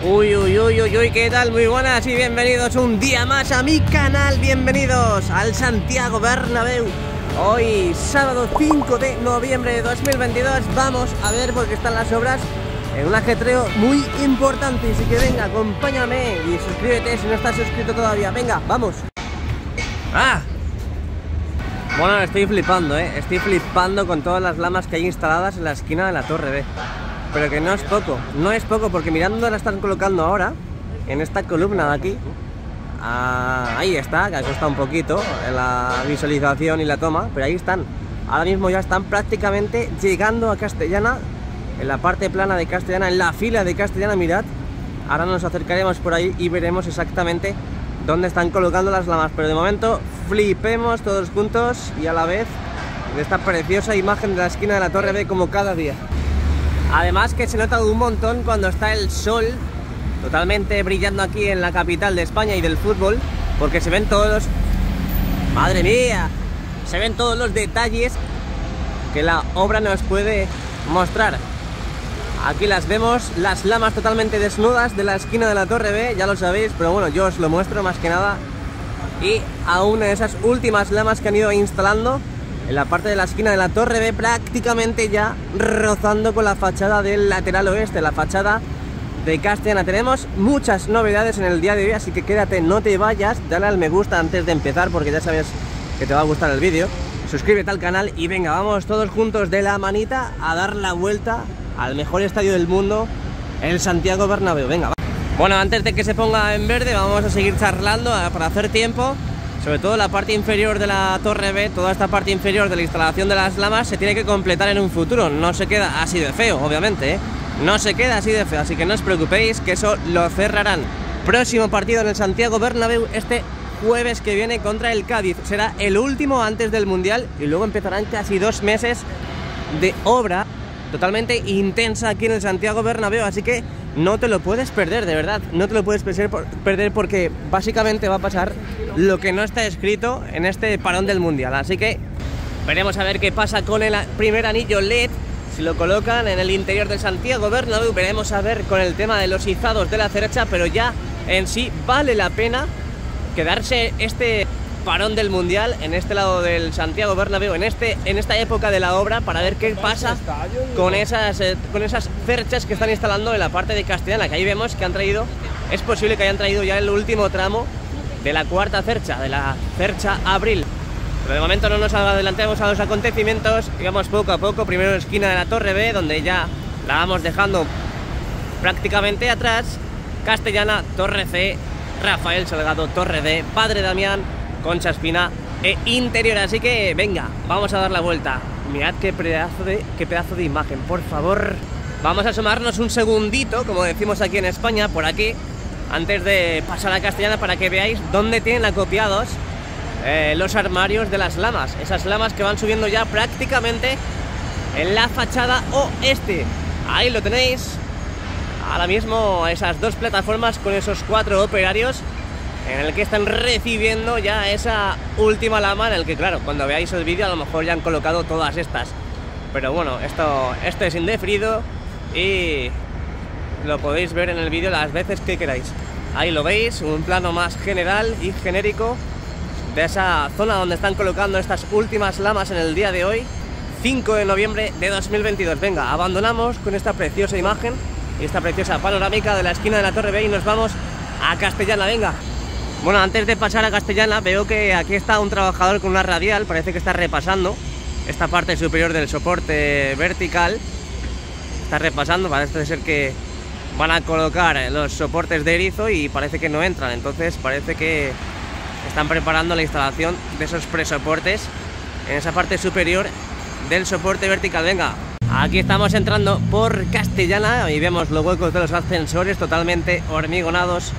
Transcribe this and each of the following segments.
Uy, ¿qué tal? Muy buenas y bienvenidos un día más a mi canal. Bienvenidos al Santiago Bernabéu. Hoy, sábado 5 de noviembre de 2022, vamos a ver porque están las obras en un ajetreo muy importante. Así que venga, acompáñame y suscríbete si no estás suscrito todavía. Venga, vamos. Bueno, estoy flipando, estoy flipando con todas las lamas que hay instaladas en la esquina de la Torre B. Pero que no es poco, porque mirando dónde la están colocando ahora, en esta columna de aquí, ahí está, que ha costado un poquito en la visualización y la toma, pero ahí están. Ahora mismo ya están prácticamente llegando a Castellana, en la parte plana de Castellana, en la fila de Castellana, mirad. Ahora nos acercaremos por ahí y veremos exactamente dónde están colocando las lamas, pero de momento flipemos todos juntos y a la vez de esta preciosa imagen de la esquina de la Torre B como cada día. Además que se nota un montón cuando está el sol totalmente brillando aquí en la capital de España y del fútbol, porque se ven todos los... ¡Madre mía! Se ven todos los detalles que la obra nos puede mostrar. Aquí las vemos, las lamas totalmente desnudas de la esquina de la Torre B, ya lo sabéis, pero bueno, yo os lo muestro más que nada. Y aún en esas últimas lamas que han ido instalando en la parte de la esquina de la Torre B, prácticamente ya rozando con la fachada del lateral oeste, la fachada de Castellana. Tenemos muchas novedades en el día de hoy, así que quédate, no te vayas, dale al me gusta antes de empezar porque ya sabes que te va a gustar el vídeo. Suscríbete al canal y venga, vamos todos juntos de la manita a dar la vuelta al mejor estadio del mundo, el Santiago Bernabéu. Venga, va. Bueno, antes de que se ponga en verde vamos a seguir charlando para hacer tiempo. Sobre todo la parte inferior de la Torre B, toda esta parte inferior de la instalación de las lamas se tiene que completar en un futuro. No se queda así de feo, obviamente, no se queda así de feo, así que no os preocupéis que eso lo cerrarán. Próximo partido en el Santiago Bernabéu este jueves que viene contra el Cádiz. Será el último antes del Mundial y luego empezarán casi 2 meses de obra totalmente intensa aquí en el Santiago Bernabéu, así que no te lo puedes perder, de verdad, no te lo puedes perder porque básicamente va a pasar lo que no está escrito en este parón del Mundial. Así que veremos a ver qué pasa con el primer anillo LED, si lo colocan en el interior del Santiago Bernabéu. Veremos a ver con el tema de los izados de la cercha, pero ya en sí vale la pena quedarse este parón del Mundial en este lado del Santiago Bernabéu, en esta época de la obra, para ver qué pasa con esas cerchas que están instalando en la parte de Castellana, que ahí vemos que han traído, es posible que hayan traído ya el último tramo de la cuarta cercha, de la cercha Abril. Pero de momento no nos adelantemos a los acontecimientos y vamos poco a poco. Primero esquina de la Torre B, donde ya la vamos dejando prácticamente atrás. Castellana, Torre C, Rafael Salgado, Torre D, Padre Damián, Concha Espina e interior. Así que venga, vamos a dar la vuelta. Mirad qué pedazo de imagen, por favor. Vamos a asomarnos un segundito, como decimos aquí en España, por aquí, antes de pasar a Castellana, para que veáis dónde tienen acopiados los armarios de las lamas. Esas lamas que van subiendo ya prácticamente en la fachada oeste. Ahí lo tenéis. Ahora mismo esas 2 plataformas con esos 4 operarios en el que están recibiendo ya esa última lama, en el que, claro, cuando veáis el vídeo a lo mejor ya han colocado todas estas. Pero bueno, esto es indefinido y lo podéis ver en el vídeo las veces que queráis. Ahí lo veis, un plano más general y genérico de esa zona donde están colocando estas últimas lamas en el día de hoy, 5 de noviembre de 2022. Venga, abandonamos con esta preciosa imagen y esta preciosa panorámica de la esquina de la Torre B y nos vamos a Castellana, venga. Bueno, antes de pasar a Castellana veo que aquí está un trabajador con una radial, parece que está repasando esta parte superior del soporte vertical. Está repasando, parece ser que van a colocar los soportes de erizo y parece que no entran, entonces parece que están preparando la instalación de esos presoportes en esa parte superior del soporte vertical. Venga, aquí estamos entrando por Castellana y vemos los huecos de los ascensores totalmente hormigonados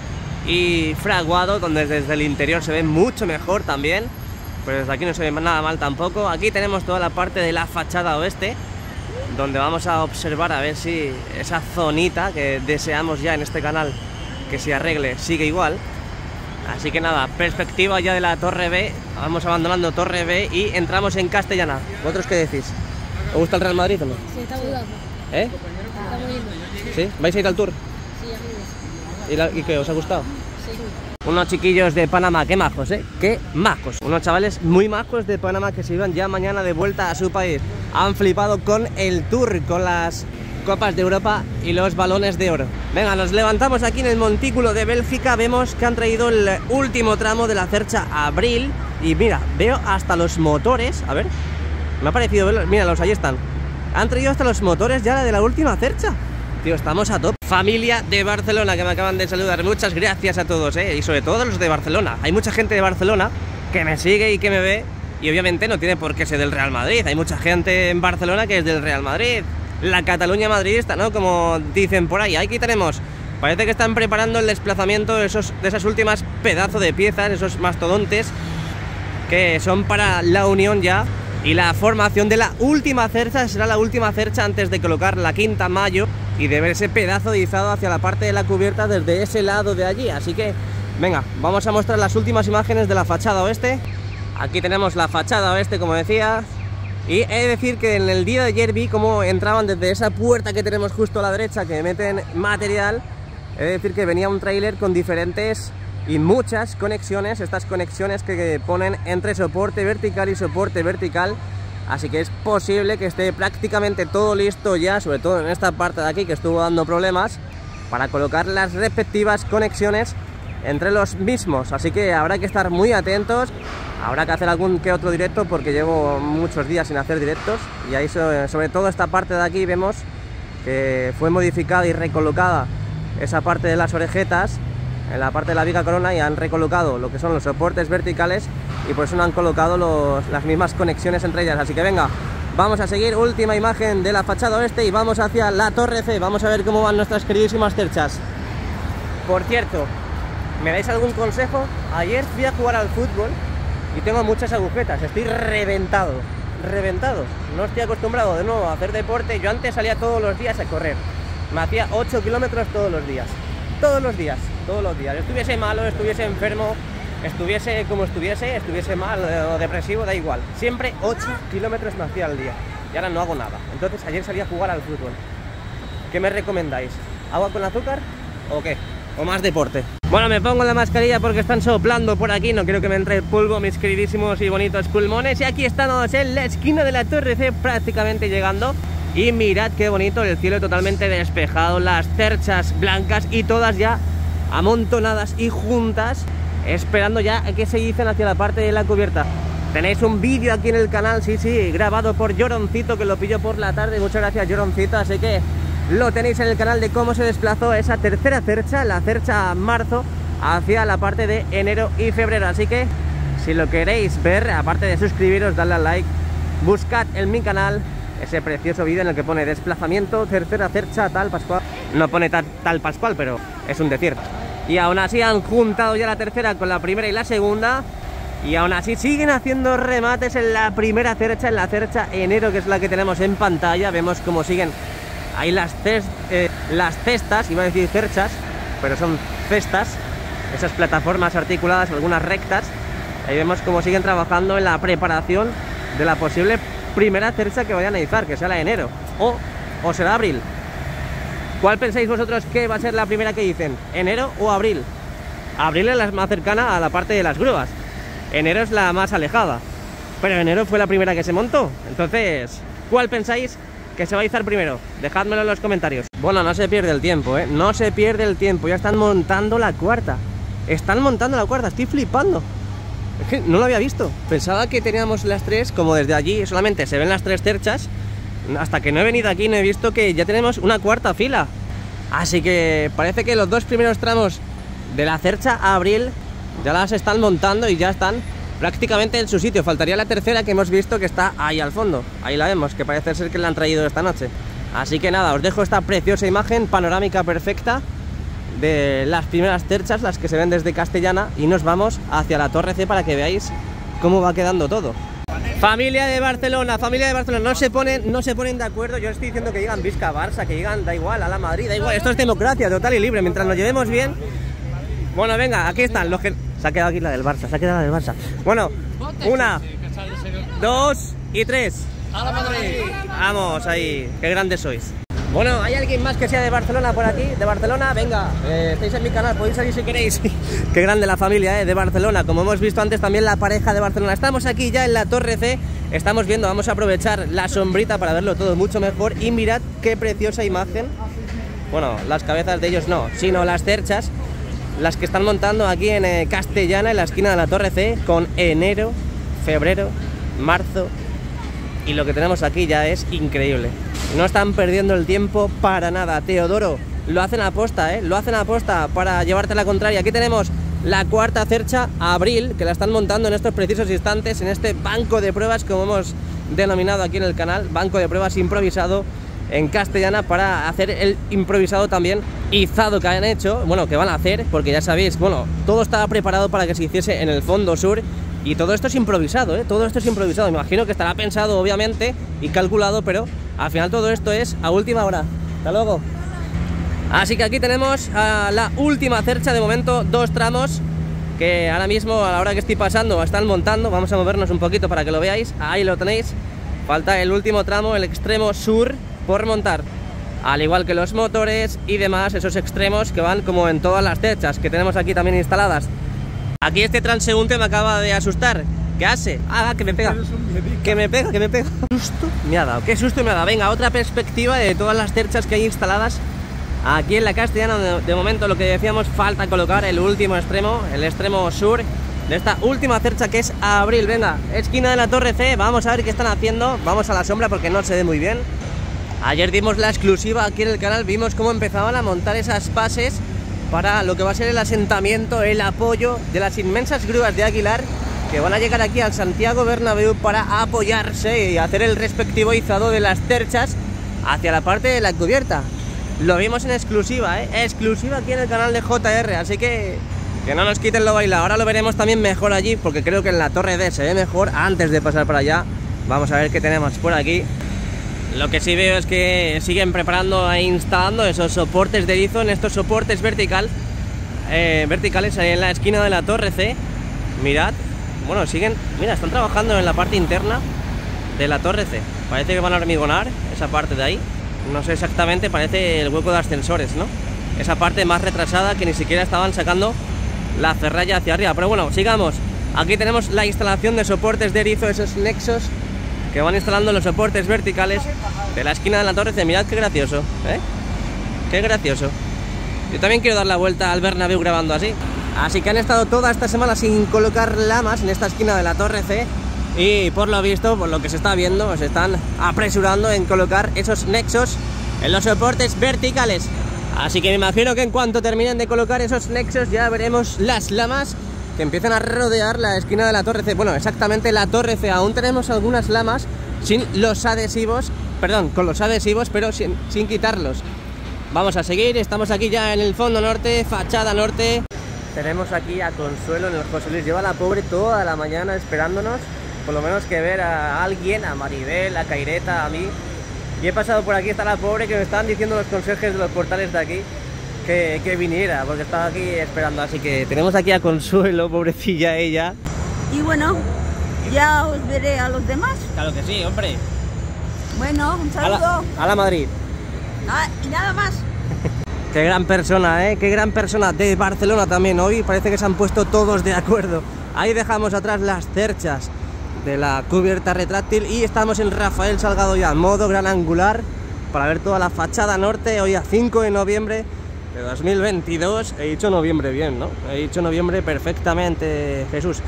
y fraguado, donde desde el interior se ve mucho mejor también, pero desde aquí no se ve nada mal tampoco. Aquí tenemos toda la parte de la fachada oeste, donde vamos a observar a ver si esa zonita que deseamos ya en este canal que se arregle sigue igual. Así que nada, perspectiva ya de la Torre B. Vamos abandonando Torre B y entramos en Castellana. ¿Vosotros qué decís? ¿Os gusta el Real Madrid o no? Sí, está muy guapo. ¿Eh? Está muy lindo. ¿Sí? ¿Vais a ir al tour? Sí, amigos. ¿Y qué? ¿Os ha gustado? Sí. Unos chiquillos de Panamá, qué majos, qué majos. Unos chavales muy majos de Panamá que se iban ya mañana de vuelta a su país. Han flipado con el tour, con las Copas de Europa y los balones de oro. Venga, nos levantamos aquí en el montículo de Bélgica. Vemos que han traído el último tramo de la Cercha Abril. Y mira, veo hasta los motores. A ver, me ha parecido verlos. Míralos, ahí están. Han traído hasta los motores ya de la última Cercha. Tío, estamos a top. Familia de Barcelona que me acaban de saludar. Muchas gracias a todos, y sobre todo los de Barcelona. Hay mucha gente de Barcelona que me sigue y que me ve. Y obviamente no tiene por qué ser del Real Madrid. Hay mucha gente en Barcelona que es del Real Madrid. La Cataluña madridista, ¿no? Como dicen por ahí. Aquí tenemos, parece que están preparando el desplazamiento de esas últimas pedazos de piezas, esos mastodontes que son para la unión ya. Y la formación de la última cercha será la última cercha antes de colocar la quinta Mayo y de ver ese pedazo de izado hacia la parte de la cubierta desde ese lado de allí. Así que, venga, vamos a mostrar las últimas imágenes de la fachada oeste. Aquí tenemos la fachada oeste, como decía. Y he de decir que en el día de ayer vi cómo entraban desde esa puerta que tenemos justo a la derecha, que meten material. He de decir que venía un tráiler con diferentes y muchas conexiones, estas conexiones que ponen entre soporte vertical y soporte vertical. Así que es posible que esté prácticamente todo listo ya, sobre todo en esta parte de aquí que estuvo dando problemas, para colocar las respectivas conexiones entre los mismos. Así que habrá que estar muy atentos. Habrá que hacer algún que otro directo porque llevo muchos días sin hacer directos. Y ahí sobre todo esta parte de aquí vemos que fue modificada y recolocada esa parte de las orejetas en la parte de la viga corona, y han recolocado lo que son los soportes verticales y por eso no han colocado las mismas conexiones entre ellas. Así que venga, vamos a seguir. Última imagen de la fachada oeste y vamos hacia la Torre C. Vamos a ver cómo van nuestras queridísimas cerchas. Por cierto, ¿me dais algún consejo? Ayer fui a jugar al fútbol y tengo muchas agujetas, estoy reventado. No estoy acostumbrado de nuevo a hacer deporte. Yo antes salía todos los días a correr, me hacía 8 kilómetros todos los días. Estuviese malo, estuviese enfermo, estuviese como estuviese mal o depresivo, da igual. Siempre 8 kilómetros me hacía al día y ahora no hago nada. Entonces ayer salí a jugar al fútbol. ¿Qué me recomendáis? ¿Agua con azúcar o qué? ¿O más deporte? Bueno, me pongo la mascarilla porque están soplando por aquí. No quiero que me entre el polvo, mis queridísimos y bonitos pulmones. Y aquí estamos en la esquina de la Torre C, prácticamente llegando. Y mirad qué bonito, el cielo totalmente despejado, las cerchas blancas y todas ya amontonadas y juntas, esperando ya a que se hicen hacia la parte de la cubierta. Tenéis un vídeo aquí en el canal, sí, grabado por Lloroncito, que lo pilló por la tarde. Muchas gracias, Lloroncito. Así que lo tenéis en el canal de cómo se desplazó esa tercera cercha, la cercha marzo, hacia la parte de enero y febrero. Así que si lo queréis ver, aparte de suscribiros, dadle al like, buscad en mi canal ese precioso vídeo en el que pone desplazamiento, tercera cercha, tal Pascual. No pone tal Pascual, pero es un decir. Y aún así han juntado ya la tercera con la primera y la segunda. Y aún así siguen haciendo remates en la primera cercha, en la cercha enero, que es la que tenemos en pantalla. Vemos cómo siguen ahí las cestas, iba a decir cerchas, pero son cestas, esas plataformas articuladas, algunas rectas. Ahí vemos cómo siguen trabajando en la preparación de la posible primera cercha que vayan a izar, que sea la de enero o será abril. ¿Cuál pensáis vosotros que va a ser la primera que dicen? ¿Enero o abril? Abril es la más cercana a la parte de las grúas, enero es la más alejada, pero enero fue la primera que se montó. Entonces, ¿cuál pensáis que se va a izar primero? Dejádmelo en los comentarios. Bueno, no se pierde el tiempo, no se pierde el tiempo. Ya están montando la cuarta. Estoy flipando. Es que no lo había visto. Pensaba que teníamos las tres, como desde allí solamente se ven las tres cerchas. Hasta que no he venido aquí no he visto que ya tenemos una cuarta fila. Así que parece que los dos primeros tramos de la cercha a abril ya las están montando y ya están prácticamente en su sitio. Faltaría la tercera, que hemos visto que está ahí al fondo. Ahí la vemos, que parece ser que la han traído esta noche. Así que nada, os dejo esta preciosa imagen panorámica perfecta de las primeras cerchas, las que se ven desde Castellana, y nos vamos hacia la Torre C para que veáis cómo va quedando todo. Familia de Barcelona, no se ponen de acuerdo. Yo estoy diciendo que digan Visca Barça, que digan da igual, a la Madrid, da igual. Esto es democracia total y libre, mientras nos llevemos bien. Bueno, venga, aquí están los que... Se ha quedado aquí la del Barça, Bueno, 1, 2 y 3. ¡A la Madrid! Vamos ahí, qué grandes sois. Bueno, ¿hay alguien más que sea de Barcelona por aquí? ¿De Barcelona? Venga, estáis en mi canal, podéis salir si queréis. Qué grande la familia, de Barcelona. Como hemos visto antes, también la pareja de Barcelona. Estamos aquí ya en la Torre C. Estamos viendo, vamos a aprovechar la sombrita para verlo todo mucho mejor. Y mirad qué preciosa imagen. Bueno, las cabezas de ellos no, sino las cerchas. Las que están montando aquí en Castellana, en la esquina de la Torre C. Con enero, febrero, marzo. Y lo que tenemos aquí ya es increíble. No están perdiendo el tiempo para nada, Teodoro. Lo hacen a posta, lo hacen a posta para llevarte la contraria. Aquí tenemos la cuarta cercha, Abril, que la están montando en estos precisos instantes en este banco de pruebas, como hemos denominado aquí en el canal, banco de pruebas improvisado en Castellana, para hacer el improvisado también izado que han hecho, bueno, que van a hacer, porque ya sabéis, bueno, todo estaba preparado para que se hiciese en el fondo sur. Y todo esto es improvisado, todo esto es improvisado. Me imagino que estará pensado, obviamente, y calculado, pero al final todo esto es a última hora. Hasta luego. Así que aquí tenemos la última cercha, de momento 2 tramos, que ahora mismo, a la hora que estoy pasando, están montando. Vamos a movernos un poquito para que lo veáis. Ahí lo tenéis. Falta el último tramo, el extremo sur, por montar. Al igual que los motores y demás, esos extremos que van como en todas las cerchas que tenemos aquí también instaladas. Aquí este transeúnte me acaba de asustar. ¿Qué hace? Ah, que me pega. Que me pega. ¿Qué susto me ha dado? ¿Qué susto me ha dado? Venga, otra perspectiva de todas las cerchas que hay instaladas aquí en la Castellana. De momento, lo que decíamos, falta colocar el último extremo, el extremo sur de esta última cercha, que es Abril. Venga, esquina de la Torre C. Vamos a ver qué están haciendo. Vamos a la sombra porque no se ve muy bien. Ayer dimos la exclusiva aquí en el canal. Vimos cómo empezaban a montar esas bases para lo que va a ser el asentamiento, el apoyo de las inmensas grúas de Aguilar, que van a llegar aquí al Santiago Bernabéu para apoyarse y hacer el respectivo izado de las cerchas hacia la parte de la cubierta. Lo vimos en exclusiva, exclusiva aquí en el canal de JR, así que no nos quiten lo bailado. Ahora lo veremos también mejor allí, porque creo que en la Torre D se ve mejor antes de pasar para allá. Vamos a ver qué tenemos por aquí. Lo que sí veo es que siguen preparando e instalando esos soportes de erizo, en estos soportes verticales ahí en la esquina de la Torre C. Mirad, bueno, mira, están trabajando en la parte interna de la Torre C. Parece que van a hormigonar esa parte de ahí. No sé exactamente, parece el hueco de ascensores, ¿no? Esa parte más retrasada, que ni siquiera estaban sacando la ferralla hacia arriba. Pero bueno, sigamos. Aquí tenemos la instalación de soportes de erizo, esos nexos que van instalando los soportes verticales de la esquina de la Torre C. Mirad qué gracioso, qué gracioso. Yo también quiero dar la vuelta al Bernabéu grabando así. Así que han estado toda esta semana sin colocar lamas en esta esquina de la Torre C. Y por lo visto, por lo que se está viendo, se están apresurando en colocar esos nexos en los soportes verticales. Así que me imagino que en cuanto terminen de colocar esos nexos, ya veremos las lamas que empiezan a rodear la esquina de la Torre C. Bueno, exactamente la Torre C. Aún tenemos algunas lamas sin los adhesivos, perdón, con los adhesivos, pero sin quitarlos. Vamos a seguir, estamos aquí ya en el fondo norte, fachada norte. Tenemos aquí a Consuelo en el José Luis. Lleva la pobre toda la mañana esperándonos, por lo menos que ver a alguien, a Maribel, a Caireta, a mí. Y he pasado por aquí, está la pobre, que me estaban diciendo los conserjes de los portales de aquí que viniera, porque estaba aquí esperando. Así que tenemos aquí a Consuelo, pobrecilla ella. Y bueno, ya os veré a los demás. Claro que sí, hombre. Bueno, un saludo. A la Madrid. Y nada más. Qué gran persona, qué gran persona. De Barcelona también. Hoy parece que se han puesto todos de acuerdo. Ahí dejamos atrás las cerchas de la cubierta retráctil y estamos en Rafael Salgado ya, modo gran angular, para ver toda la fachada norte. Hoy a 5 de noviembre de 2022. He dicho noviembre bien, ¿no? He dicho noviembre perfectamente, Jesús.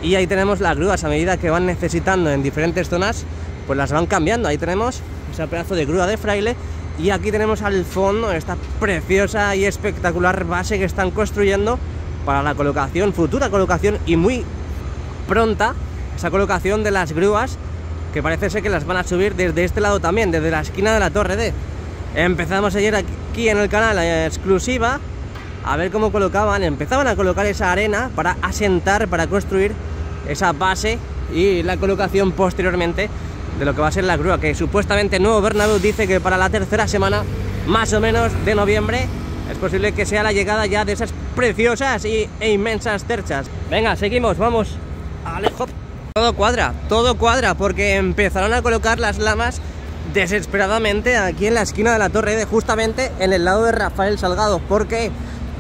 Y ahí tenemos las grúas. A medida que van necesitando en diferentes zonas, pues las van cambiando. Ahí tenemos ese pedazo de grúa de fraile. Y aquí tenemos al fondo esta preciosa y espectacular base que están construyendo para la colocación, futura colocación y muy pronta, esa colocación de las grúas, que parece ser que las van a subir desde este lado también, desde la esquina de la Torre D. Empezamos ayer aquí en el canal exclusiva a ver cómo empezaban a colocar esa arena para asentar, para construir esa base y la colocación posteriormente de lo que va a ser la grúa, que supuestamente Nuevo Bernabéu dice que para la tercera semana más o menos de noviembre es posible que sea la llegada ya de esas preciosas e inmensas cerchas. Venga, seguimos, vamos. Alejo. Todo cuadra, porque empezaron a colocar las lamas desesperadamente aquí en la esquina de la Torre D, justamente en el lado de Rafael Salgado. ¿Por qué?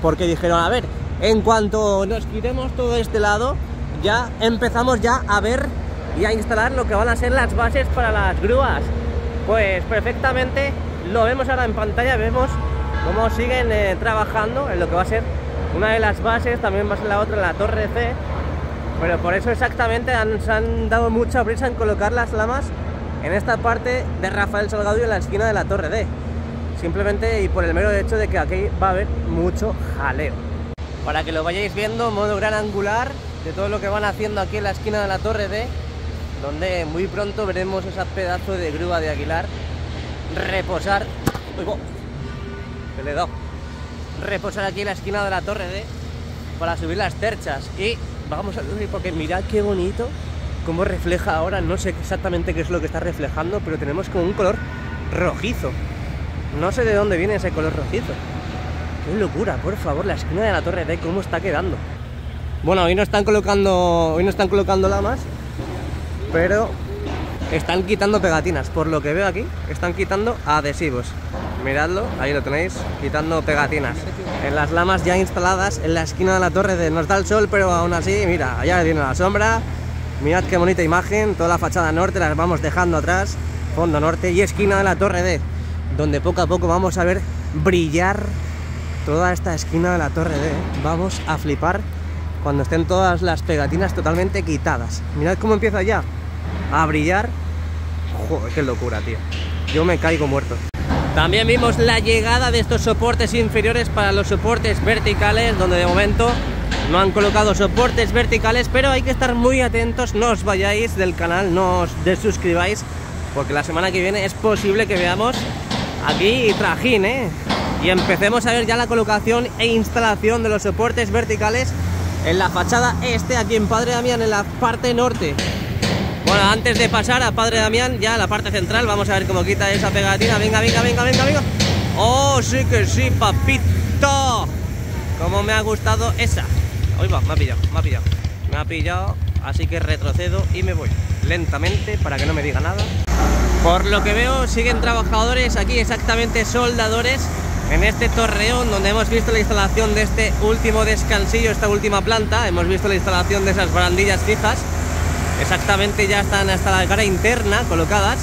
Porque dijeron, a ver, en cuanto nos quitemos todo este lado, ya empezamos ya a ver y a instalar lo que van a ser las bases para las grúas. Pues perfectamente lo vemos ahora en pantalla, vemos cómo siguen trabajando en lo que va a ser una de las bases, también va a ser la otra en la Torre C. Pero por eso exactamente se han dado mucha prisa en colocar las lamas en esta parte de Rafael Salgado y en la esquina de la Torre D. Simplemente y por el mero hecho de que aquí va a haber mucho jaleo. Para que lo vayáis viendo, modo gran angular de todo lo que van haciendo aquí en la esquina de la Torre D, donde muy pronto veremos ese pedazo de grúa de Aguilar reposar. ¡Uy, que le he dado! Reposar aquí en la esquina de la Torre D para subir las terchas. Y vamos a subir porque mirad qué bonito cómo refleja ahora. No sé exactamente qué es lo que está reflejando, pero tenemos como un color rojizo. No sé de dónde viene ese color rojizo. ¡Qué locura! Por favor, la esquina de la Torre D, cómo está quedando. Bueno, hoy no están colocando lamas, pero están quitando pegatinas. Por lo que veo aquí, están quitando adhesivos. Miradlo, ahí lo tenéis, quitando pegatinas en las lamas ya instaladas en la esquina de la Torre D. Nos da el sol, pero aún así, mira, allá viene la sombra. Mirad qué bonita imagen, toda la fachada norte las vamos dejando atrás, fondo norte y esquina de la Torre D, donde poco a poco vamos a ver brillar toda esta esquina de la Torre D. Vamos a flipar cuando estén todas las pegatinas totalmente quitadas. Mirad cómo empieza ya a brillar. Joder, qué locura, tío. Yo me caigo muerto. También vimos la llegada de estos soportes inferiores para los soportes verticales, donde de momento no han colocado soportes verticales, pero hay que estar muy atentos. No os vayáis del canal, no os desuscribáis, porque la semana que viene es posible que veamos aquí trajín, y empecemos a ver ya la colocación e instalación de los soportes verticales en la fachada este, aquí en Padre Damián, en la parte norte. Bueno, antes de pasar a Padre Damián, ya la parte central, vamos a ver cómo quita esa pegatina. Venga, venga, venga, venga, venga. ¡Oh, sí que sí, papito! Cómo me ha gustado esa. Uy, va, me ha pillado, así que retrocedo y me voy lentamente para que no me diga nada. Por lo que veo, siguen trabajadores aquí, exactamente soldadores, en este torreón donde hemos visto la instalación de este último descansillo, esta última planta. Hemos visto la instalación de esas barandillas fijas. Exactamente, ya están hasta la cara interna colocadas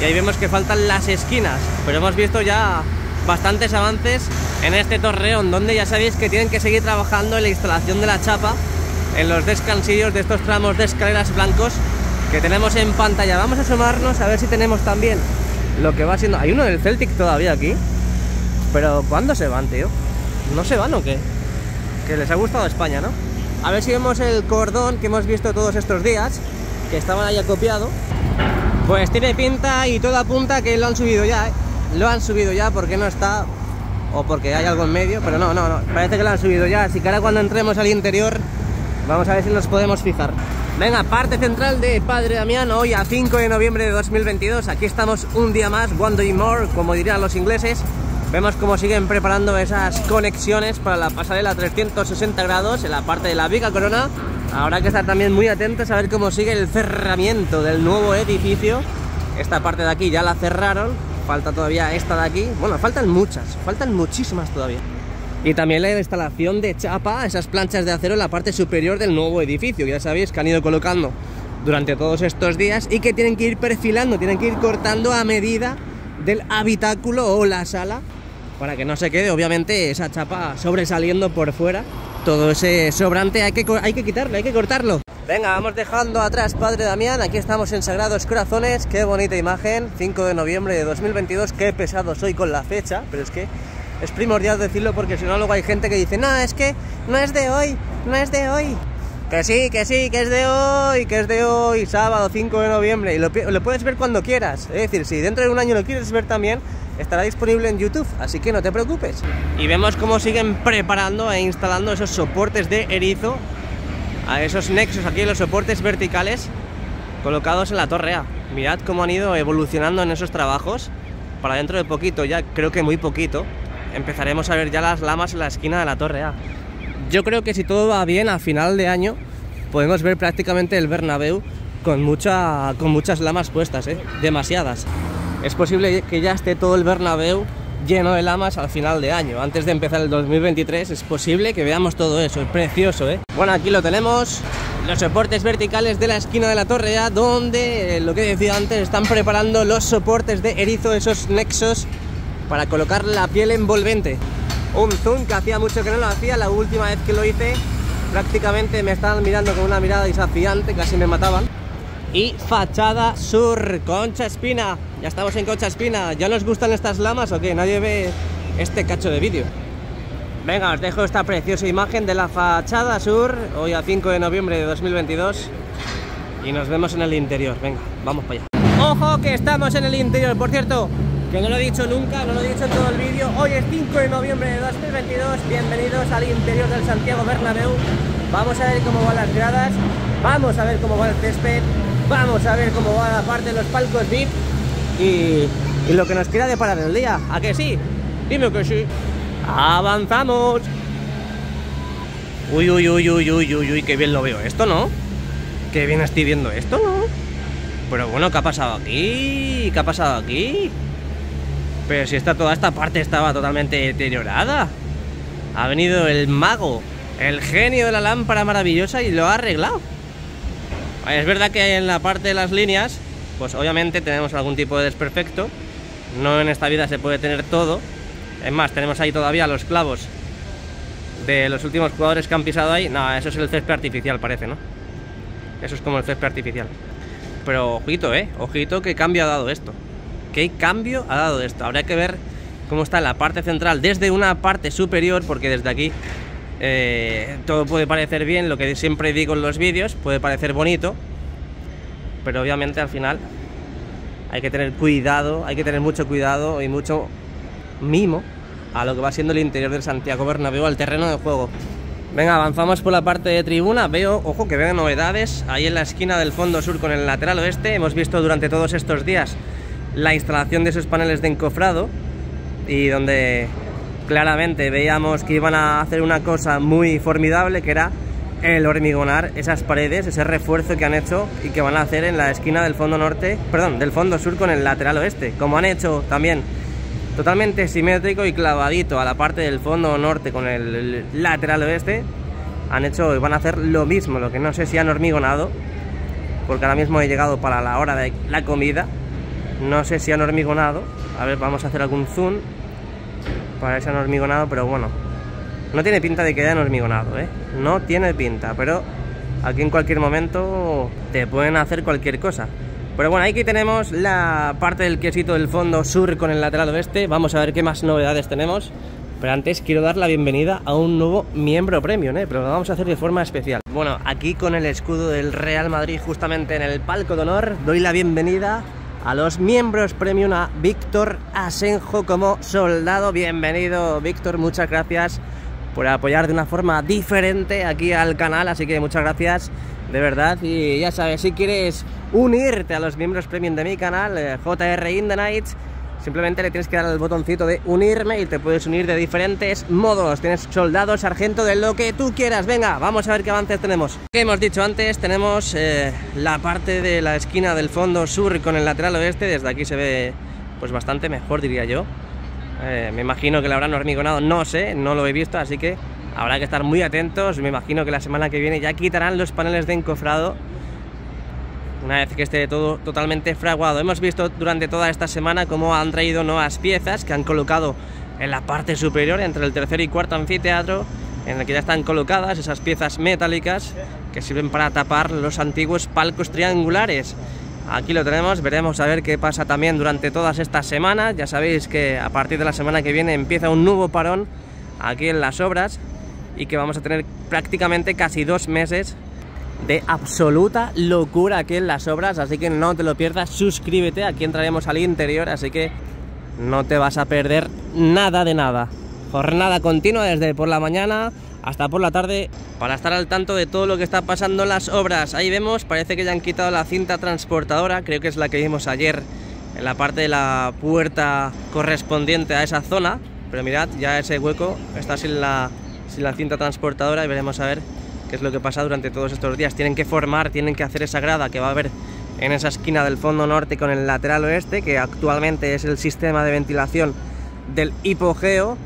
y ahí vemos que faltan las esquinas, pero hemos visto ya bastantes avances en este torreón, donde ya sabéis que tienen que seguir trabajando en la instalación de la chapa en los descansillos de estos tramos de escaleras blancos que tenemos en pantalla. Vamos a asomarnos a ver si tenemos también lo que va siendo. Hay uno del Celtic todavía aquí, pero ¿cuándo se van, tío? ¿No se van o qué? Que les ha gustado España, ¿no? A ver si vemos el cordón que hemos visto todos estos días, que estaban ahí acopiado. Pues tiene pinta y todo apunta que lo han subido ya, Lo han subido ya, porque no está, o porque hay algo en medio, pero no, parece que lo han subido ya, así que ahora cuando entremos al interior vamos a ver si nos podemos fijar. Venga, parte central de Padre Damián, hoy a 5 de noviembre de 2022, aquí estamos un día más, one day more, como dirían los ingleses. Vemos cómo siguen preparando esas conexiones para la pasarela 360 grados en la parte de la Viga Corona. Habrá que estar también muy atentos a ver cómo sigue el cerramiento del nuevo edificio. Esta parte de aquí ya la cerraron, falta todavía esta de aquí. Bueno, faltan muchísimas todavía. Y también la instalación de chapa, esas planchas de acero en la parte superior del nuevo edificio. Ya sabéis que han ido colocando durante todos estos días y que tienen que ir perfilando, tienen que ir cortando a medida del habitáculo o la sala, para que no se quede obviamente esa chapa sobresaliendo por fuera. Todo ese sobrante hay que quitarlo, hay que cortarlo. Venga, vamos dejando atrás Padre Damián. Aquí estamos en Sagrados Corazones. Qué bonita imagen, 5 de noviembre de 2022. Qué pesado soy con la fecha, pero es que es primordial decirlo, porque si no luego hay gente que dice: no, es que no es de hoy, no es de hoy. Que sí, que es de hoy, sábado 5 de noviembre, y lo puedes ver cuando quieras. Es decir, si dentro de un año lo quieres ver también, estará disponible en YouTube, así que no te preocupes. Y vemos cómo siguen preparando e instalando esos soportes de erizo, a esos nexos aquí, los soportes verticales colocados en la Torre A. Mirad cómo han ido evolucionando en esos trabajos. Para dentro de poquito, ya creo que muy poquito, empezaremos a ver ya las lamas en la esquina de la Torre A. Yo creo que si todo va bien, a final de año podemos ver prácticamente el Bernabéu con muchas lamas puestas, demasiadas. es posible que ya esté todo el Bernabéu lleno de lamas al final de año. Antes de empezar el 2023 es posible que veamos todo eso, es precioso, ¿eh? Bueno, aquí lo tenemos, los soportes verticales de la esquina de la torre A, donde, lo que decía antes, están preparando los soportes de erizo, esos nexos, para colocar la piel envolvente. Un zoom que hacía mucho que no lo hacía, la última vez que lo hice prácticamente me estaban mirando con una mirada desafiante, casi me mataban. Y fachada sur, Concha Espina. Ya estamos en Concha Espina. ¿Ya nos gustan estas lamas o qué? Nadie ve este cacho de vídeo. Venga, os dejo esta preciosa imagen de la fachada sur, hoy a 5 de noviembre de 2022. Y nos vemos en el interior. Venga, vamos para allá. ¡Ojo que estamos en el interior! Por cierto, que no lo he dicho nunca, no lo he dicho en todo el vídeo. Hoy es 5 de noviembre de 2022. Bienvenidos al interior del Santiago Bernabéu. Vamos a ver cómo van las gradas, vamos a ver cómo va el césped, vamos a ver cómo va la parte de los palcos VIP y lo que nos quiera deparar el día. ¿A que sí? Dime que sí. ¡Avanzamos! Uy, uy, uy, uy, uy, uy, uy, qué bien lo veo esto, ¿no? Qué bien estoy viendo esto, ¿no? Pero bueno, ¿qué ha pasado aquí? ¿Qué ha pasado aquí? Pero si toda esta parte estaba totalmente deteriorada. Ha venido el mago, el genio de la lámpara maravillosa y lo ha arreglado. Es verdad que en la parte de las líneas, pues obviamente tenemos algún tipo de desperfecto. No en esta vida se puede tener todo. Es más, tenemos ahí todavía los clavos de los últimos jugadores que han pisado ahí. No, eso es el césped artificial, parece, ¿no? Eso es como el césped artificial. Pero ojito, ojito, qué cambio ha dado esto. ¿Qué cambio ha dado esto? Habrá que ver cómo está la parte central desde una parte superior, porque desde aquí todo puede parecer bien, lo que siempre digo en los vídeos, puede parecer bonito, pero obviamente al final hay que tener cuidado, hay que tener mucho cuidado y mucho mimo a lo que va siendo el interior del Santiago Bernabéu, al terreno de juego. Venga, avanzamos por la parte de tribuna. Veo, ojo, que veo novedades ahí en la esquina del fondo sur con el lateral oeste. Hemos visto durante todos estos días la instalación de esos paneles de encofrado y donde claramente veíamos que iban a hacer una cosa muy formidable, que era el hormigonar esas paredes, ese refuerzo que han hecho y que van a hacer en la esquina del fondo norte, perdón, del fondo sur con el lateral oeste, como han hecho también totalmente simétrico y clavadito a la parte del fondo norte con el lateral oeste. Han hecho y van a hacer lo mismo, lo que no sé si han hormigonado, porque ahora mismo he llegado para la hora de la comida. No sé si han hormigonado. A ver, vamos a hacer algún zoom para ver si han hormigonado, pero bueno, no tiene pinta de que hayan hormigonado, no tiene pinta, pero aquí en cualquier momento te pueden hacer cualquier cosa. Pero bueno, aquí tenemos la parte del quesito del fondo sur con el lateral oeste. Vamos a ver qué más novedades tenemos, pero antes quiero dar la bienvenida a un nuevo miembro premium, pero lo vamos a hacer de forma especial. Bueno, aquí con el escudo del Real Madrid justamente en el palco de honor, doy la bienvenida a los miembros premium, a Víctor Asenjo como soldado. Bienvenido, Víctor, muchas gracias por apoyar de una forma diferente aquí al canal, así que muchas gracias de verdad. Y ya sabes, si quieres unirte a los miembros premium de mi canal, JR in the Night, simplemente le tienes que dar al botoncito de unirme y te puedes unir de diferentes modos. Tienes soldado, sargento, de lo que tú quieras. Venga, vamos a ver qué avances tenemos. Que hemos dicho antes, tenemos la parte de la esquina del fondo sur con el lateral oeste. Desde aquí se ve pues bastante mejor, diría yo. Me imagino que la habrán hormigonado, no sé, no lo he visto, así que habrá que estar muy atentos. Me imagino que la semana que viene ya quitarán los paneles de encofrado una vez que esté todo totalmente fraguado. Hemos visto durante toda esta semana cómo han traído nuevas piezas que han colocado en la parte superior, entre el tercer y cuarto anfiteatro, en el que ya están colocadas esas piezas metálicas que sirven para tapar los antiguos palcos triangulares. Aquí lo tenemos, veremos a ver qué pasa también durante todas estas semanas. Ya sabéis que a partir de la semana que viene empieza un nuevo parón aquí en las obras y que vamos a tener prácticamente casi 2 meses de absoluta locura aquí en las obras, así que no te lo pierdas. Suscríbete, aquí entraremos al interior, así que no te vas a perder nada de nada. Jornada continua desde por la mañana hasta por la tarde para estar al tanto de todo lo que está pasando en las obras. Ahí vemos, parece que ya han quitado la cinta transportadora, creo que es la que vimos ayer en la parte de la puerta correspondiente a esa zona, pero mirad, ya ese hueco está sin la cinta transportadora y veremos a ver qué es lo que pasa durante todos estos días. Tienen que formar, tienen que hacer esa grada que va a haber en esa esquina del fondo norte con el lateral oeste, que actualmente es el sistema de ventilación del hipogeo.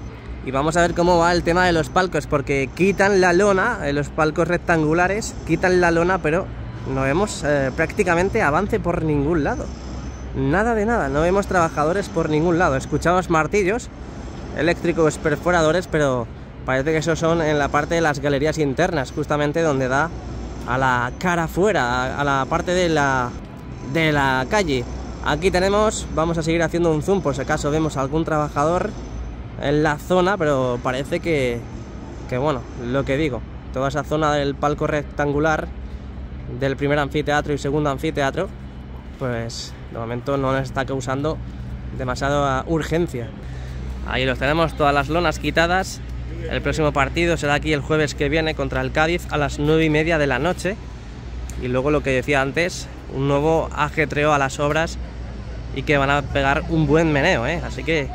Y vamos a ver cómo va el tema de los palcos, porque quitan la lona, los palcos rectangulares, quitan la lona, pero no vemos prácticamente avance por ningún lado. Nada de nada, no vemos trabajadores por ningún lado. Escuchamos martillos eléctricos perforadores, pero parece que esos son en la parte de las galerías internas, justamente donde da a la cara afuera, a la parte de la calle. Aquí tenemos, vamos a seguir haciendo un zoom por si acaso vemos algún trabajador en la zona, pero parece que bueno, lo que digo, toda esa zona del palco rectangular del primer anfiteatro y segundo anfiteatro, pues de momento no nos está causando demasiada urgencia. Ahí los tenemos, todas las lonas quitadas. El próximo partido será aquí el jueves que viene contra el Cádiz a las 9:30 de la noche. Y luego lo que decía antes, un nuevo ajetreo a las obras y que van a pegar un buen meneo, así que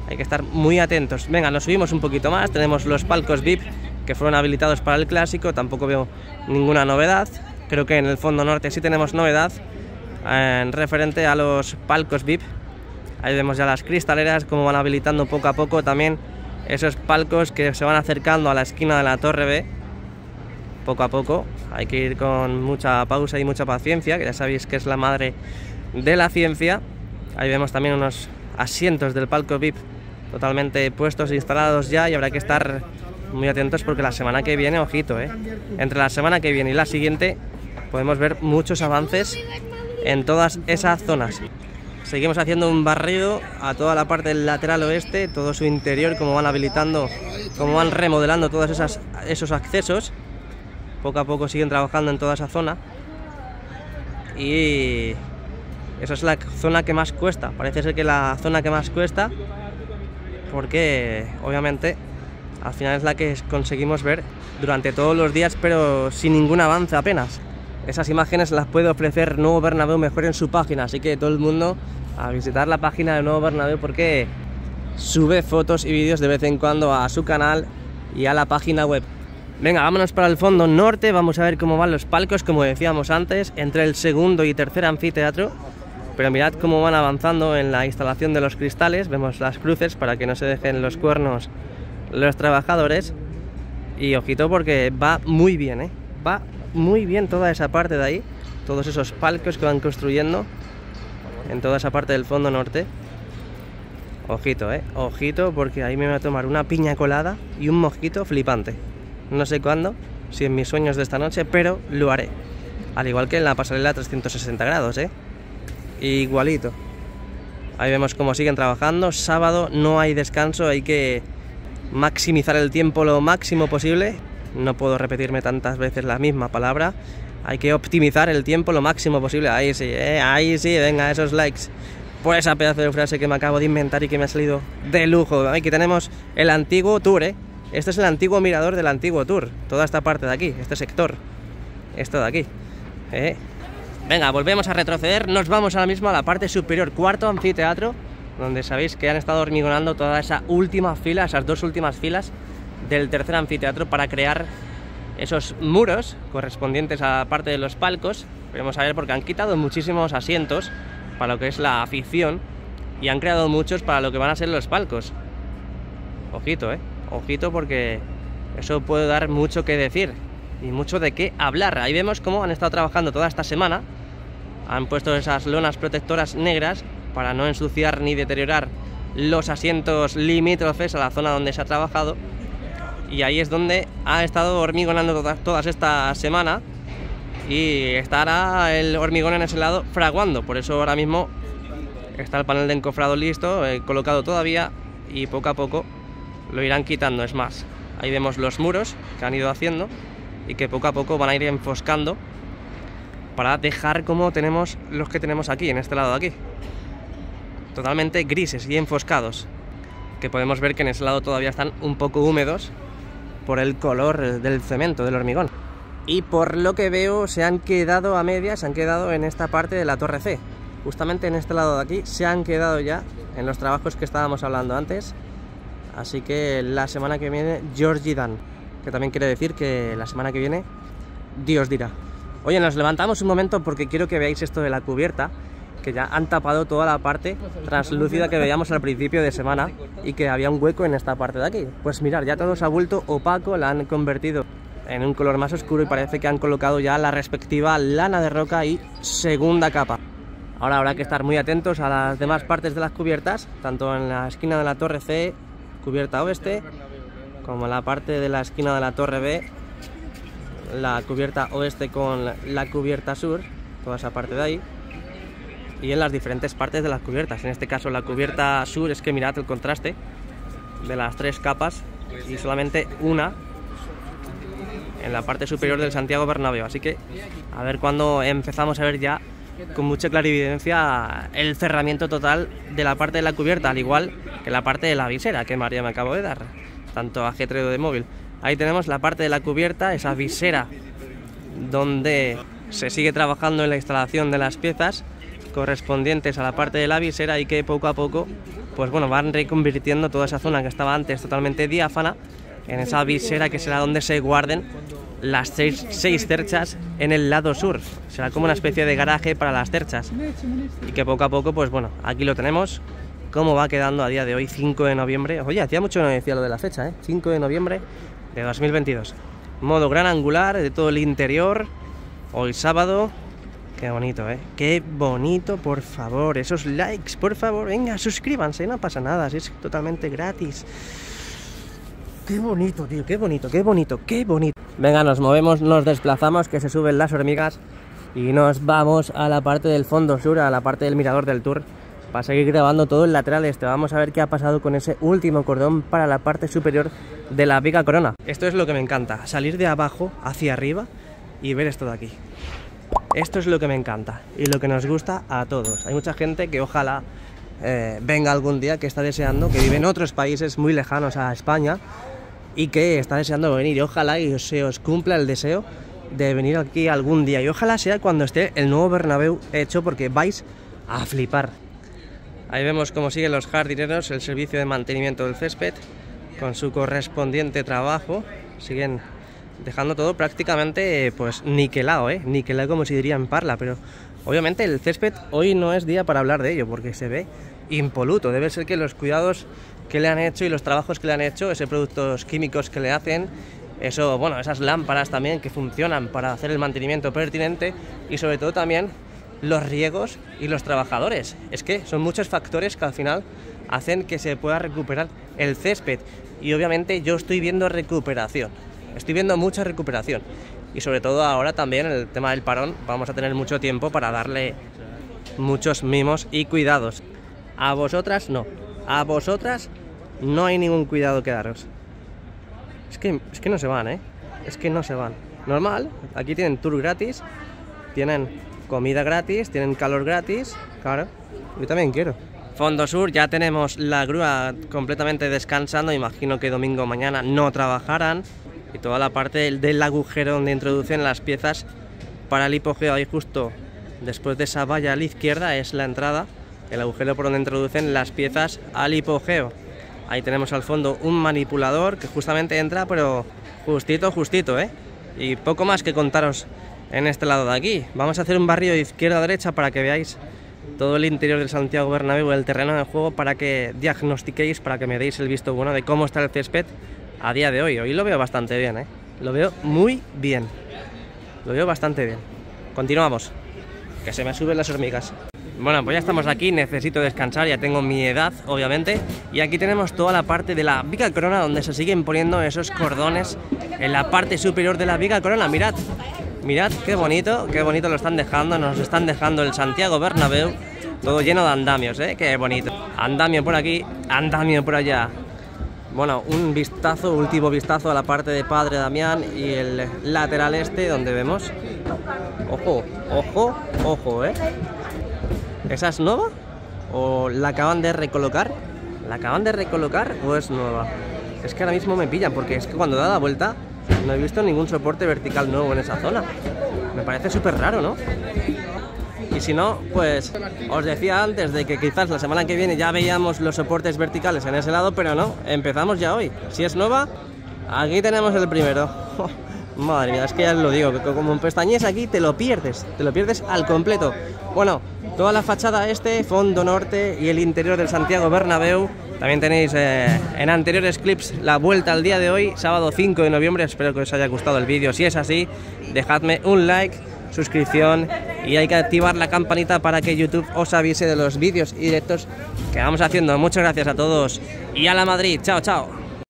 hay que estar muy atentos. Venga, nos subimos un poquito más, tenemos los palcos VIP que fueron habilitados para el clásico, tampoco veo ninguna novedad. Creo que en el fondo norte sí tenemos novedad en referente a los palcos VIP. Ahí vemos ya las cristaleras, como van habilitando poco a poco también esos palcos que se van acercando a la esquina de la Torre B. Poco a poco, hay que ir con mucha pausa y mucha paciencia, que ya sabéis que es la madre de la ciencia. Ahí vemos también unos asientos del palco VIP totalmente puestos e instalados ya, y habrá que estar muy atentos porque la semana que viene, ojito, entre la semana que viene y la siguiente podemos ver muchos avances en todas esas zonas. Seguimos haciendo un barrido a toda la parte del lateral oeste, todo su interior, como van habilitando, como van remodelando todos esos accesos. Poco a poco siguen trabajando en toda esa zona. Y esa es la zona que más cuesta. Parece ser que la zona que más cuesta, porque obviamente al final es la que conseguimos ver durante todos los días, pero sin ningún avance apenas. Esas imágenes las puede ofrecer Nuevo Bernabéu mejor en su página, así que todo el mundo a visitar la página de Nuevo Bernabéu, porque sube fotos y vídeos de vez en cuando a su canal y a la página web. Venga, vámonos para el fondo norte, vamos a ver cómo van los palcos, como decíamos antes, entre el segundo y tercer anfiteatro. Pero mirad cómo van avanzando en la instalación de los cristales, vemos las cruces para que no se dejen los cuernos los trabajadores. Y ojito porque va muy bien, va muy bien toda esa parte de ahí, todos esos palcos que van construyendo en toda esa parte del fondo norte. Ojito, ojito, porque ahí me voy a tomar una piña colada y un mojito flipante. No sé cuándo, si en mis sueños de esta noche, pero lo haré. Al igual que en la pasarela 360 grados, igualito. Ahí vemos cómo siguen trabajando. Sábado no hay descanso, hay que maximizar el tiempo lo máximo posible. No puedo repetirme tantas veces la misma palabra. Hay que optimizar el tiempo lo máximo posible. Ahí sí, venga, esos likes por esa pedazo de frase que me acabo de inventar y que me ha salido de lujo. Aquí tenemos el antiguo Tour, Este es el antiguo mirador del antiguo Tour. Toda esta parte de aquí, este sector. Esto de aquí. Venga, volvemos a retroceder. Nos vamos ahora mismo a la parte superior, cuarto anfiteatro, donde sabéis que han estado hormigonando toda esa última fila, esas dos últimas filas del tercer anfiteatro, para crear esos muros correspondientes a la parte de los palcos. Veremos a ver, porque han quitado muchísimos asientos para lo que es la afición y han creado muchos para lo que van a ser los palcos. Ojito, ojito, porque eso puede dar mucho que decir y mucho de qué hablar. Ahí vemos cómo han estado trabajando toda esta semana. Han puesto esas lonas protectoras negras para no ensuciar ni deteriorar los asientos limítrofes a la zona donde se ha trabajado. Y ahí es donde ha estado hormigonando todas esta semana, y estará el hormigón en ese lado fraguando. Por eso ahora mismo está el panel de encofrado listo, colocado todavía, y poco a poco lo irán quitando. Es más, ahí vemos los muros que han ido haciendo y que poco a poco van a ir enfoscando para dejar como tenemos los que tenemos aquí, en este lado de aquí, totalmente grises y enfoscados, que podemos ver que en ese lado todavía están un poco húmedos por el color del cemento, del hormigón. Y por lo que veo se han quedado a medias, se han quedado en esta parte de la Torre C. Justamente en este lado de aquí se han quedado ya en los trabajos que estábamos hablando antes. Así que la semana que viene Georgie Dan, que también quiere decir que la semana que viene Dios dirá. Oye, nos levantamos un momento porque quiero que veáis esto de la cubierta, que ya han tapado toda la parte translúcida que veíamos al principio de semana y que había un hueco en esta parte de aquí. Pues mirad, ya todo se ha vuelto opaco, la han convertido en un color más oscuro y parece que han colocado ya la respectiva lana de roca y segunda capa. Ahora habrá que estar muy atentos a las demás partes de las cubiertas, tanto en la esquina de la Torre C, cubierta oeste, como en la parte de la esquina de la Torre B, la cubierta oeste con la cubierta sur, toda esa parte de ahí, y en las diferentes partes de las cubiertas. En este caso la cubierta sur, es que mirad el contraste de las 3 capas y solamente una en la parte superior del Santiago Bernabéu, así que a ver cuándo empezamos a ver ya con mucha clarividencia el cerramiento total de la parte de la cubierta, al igual que la parte de la visera que María me acabo de dar, tanto ajetreo de móvil. Ahí tenemos la parte de la cubierta, esa visera donde se sigue trabajando en la instalación de las piezas correspondientes a la parte de la visera y que poco a poco pues bueno, van reconvirtiendo toda esa zona que estaba antes totalmente diáfana en esa visera que será donde se guarden las 6 cerchas en el lado sur. Será como una especie de garaje para las cerchas y que poco a poco pues bueno, aquí lo tenemos cómo va quedando a día de hoy, 5 de noviembre. Oye, hacía mucho que no decía lo de la fecha, 5 de noviembre de 2022. Modo gran angular de todo el interior, hoy sábado. Qué bonito, qué bonito, por favor, esos likes, por favor, venga, suscríbanse, no pasa nada, es totalmente gratis. Qué bonito, tío, qué bonito, qué bonito, qué bonito. Venga, nos movemos, nos desplazamos, que se suben las hormigas y nos vamos a la parte del fondo sur, a la parte del mirador del Tour, para seguir grabando todo el lateral este. Vamos a ver qué ha pasado con ese último cordón para la parte superior de la Biga Corona. Esto es lo que me encanta, salir de abajo hacia arriba y ver esto de aquí. Esto es lo que me encanta y lo que nos gusta a todos. Hay mucha gente que ojalá venga algún día, que está deseando, que vive en otros países muy lejanos a España y que está deseando venir, y ojalá y se os cumpla el deseo de venir aquí algún día, y ojalá sea cuando esté el nuevo Bernabéu hecho, porque vais a flipar. Ahí vemos cómo siguen los jardineros, el servicio de mantenimiento del césped con su correspondiente trabajo. Siguen dejando todo prácticamente pues niquelado, niquelado como se diría en Parla, pero obviamente el césped hoy no es día para hablar de ello porque se ve impoluto. Debe ser que los cuidados que le han hecho y los trabajos que le han hecho, esos productos químicos que le hacen, eso, bueno, esas lámparas también que funcionan para hacer el mantenimiento pertinente, y sobre todo también los riegos y los trabajadores. Es que son muchos factores que al final hacen que se pueda recuperar el césped, y obviamente yo estoy viendo recuperación. Estoy viendo mucha recuperación, y sobre todo ahora también en el tema del parón vamos a tener mucho tiempo para darle muchos mimos y cuidados. A vosotras no, a vosotras no hay ningún cuidado que daros. Es que no se van, es que no se van. Normal, aquí tienen tour gratis, tienen comida gratis, tienen calor gratis, claro, yo también quiero. Fondo sur, ya tenemos la grúa completamente descansando, imagino que domingo mañana no trabajarán. Y toda la parte del agujero donde introducen las piezas para el hipogeo, ahí justo después de esa valla a la izquierda es la entrada, el agujero por donde introducen las piezas al hipogeo. Ahí tenemos al fondo un manipulador que justamente entra, pero justito, y poco más que contaros en este lado de aquí. Vamos a hacer un barrido de izquierda a derecha para que veáis todo el interior del Santiago Bernabéu, el terreno de juego, para que diagnostiquéis, para que me deis el visto bueno de cómo está el césped a día de hoy. Hoy lo veo bastante bien, lo veo muy bien, lo veo bastante bien. Continuamos, que se me suben las hormigas. Bueno, pues ya estamos aquí, necesito descansar, ya tengo mi edad, obviamente. Y aquí tenemos toda la parte de la Biga Corona, donde se siguen poniendo esos cordones en la parte superior de la Biga Corona. Mirad, mirad qué bonito lo están dejando, nos están dejando el Santiago Bernabéu, todo lleno de andamios, qué bonito. Andamio por aquí, andamio por allá. Bueno, un vistazo, último vistazo a la parte de Padre Damián y el lateral este, donde vemos... Ojo, ojo, ojo, ¿Esa es nueva? ¿O la acaban de recolocar? ¿La acaban de recolocar o es nueva? Es que ahora mismo me pillan, porque es que cuando da la vuelta no he visto ningún soporte vertical nuevo en esa zona. Me parece súper raro, ¿no? Y si no, pues os decía antes de que quizás la semana que viene ya veíamos los soportes verticales en ese lado, pero no, empezamos ya hoy. Si es nueva, aquí tenemos el primero. Madre mía, es que ya lo digo, que como pestañes aquí te lo pierdes al completo. Bueno, toda la fachada este, fondo norte y el interior del Santiago Bernabéu. También tenéis en anteriores clips la vuelta al día de hoy, sábado 5 de noviembre. Espero que os haya gustado el vídeo. Si es así, dejadme un like, suscripción y hay que activar la campanita para que YouTube os avise de los vídeos y directos que vamos haciendo. Muchas gracias a todos y a la Madrid. Chao, chao.